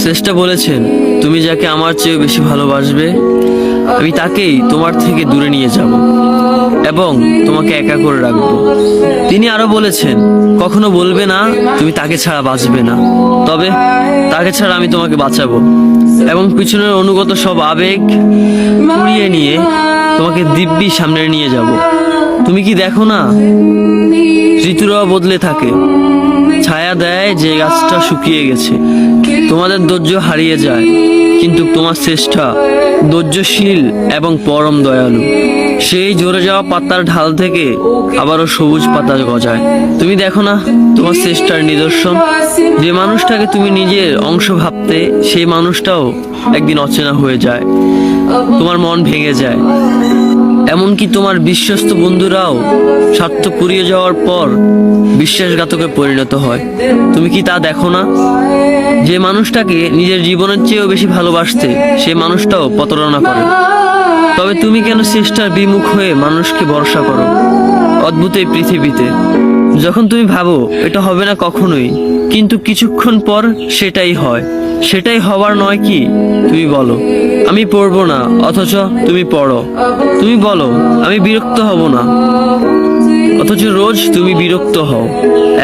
শ্রেষ্ঠ বলেছেন, তুমি যাকে আমার চেয়ে বেশি ভালোবাসবে আমি তাকেই তোমার থেকে দূরে নিয়ে যাব এবং তোমাকে একা করে রাখবো। তিনি আরো বলেছেন, কখনো বলবে না তুমি তাকে ছাড়া বাঁচবে না, তবে তাকে ছাড়া আমি তোমাকে বাঁচাবো এবং পিছনের অনুগত সব আবেগ কুড়িয়ে নিয়ে তোমাকে দিব্যি সামনে নিয়ে যাব। তুমি কি দেখো না, ঋতুরাও বদলে থাকে, ছায়া দেয় যে গাছটা শুকিয়ে গেছে। তোমাদের ধৈর্য হারিয়ে যায়, কিন্তু তোমার শ্রেষ্ঠা ধৈর্যশীল এবং পরম দয়ালু। সেই ঝরে যাওয়া পাতার ঢাল থেকে আবারও সবুজ পাতা গজায়। তুমি দেখো না তোমার শ্রেষ্ঠার নিদর্শন, যে মানুষটাকে তুমি নিজের অংশ ভাবতে সেই মানুষটাও একদিন অচেনা হয়ে যায়, তোমার মন ভেঙে যায়। এমনকি তোমার বিশ্বস্ত বন্ধুরাও স্বার্থ পুড়িয়ে যাওয়ার পর বিশ্বাসঘাতকে পরিণত হয়। তুমি কি তা দেখো না? যে মানুষটাকে নিজের জীবনের চেয়েও বেশি ভালোবাসতে সেই মানুষটাও প্রতারণা করে। তবে তুমি কেন চেষ্টার বিমুখ হয়ে মানুষকে ভরসা করো? অদ্ভুত এই পৃথিবীতে যখন তুমি ভাবো এটা হবে না কখনোই, কিন্তু কিছুক্ষণ পর সেটাই হয়। সেটাই হবার নয় কি? তুমি বলো আমি পড়বো না, অথচ তুমি পড়ো। তুমি বলো আমি বিরক্ত হব না, অথচ রোজ তুমি বিরক্ত হও।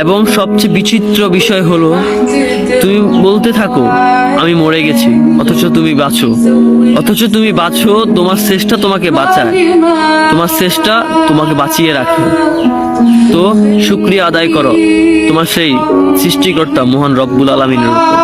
এবং সবচেয়ে বিচিত্র বিষয় হলো তুমি বলতে থাকো আমি মরে গেছি, অথচ তুমি বাঁচো। তোমার চেষ্টা তোমাকে বাঁচায়, তোমার চেষ্টা তোমাকে বাঁচিয়ে রাখে। তো শুকরিয়া আদায় করো তোমার সেই সৃষ্টিকর্তা মহান রব্বুল আলামিনের উপর।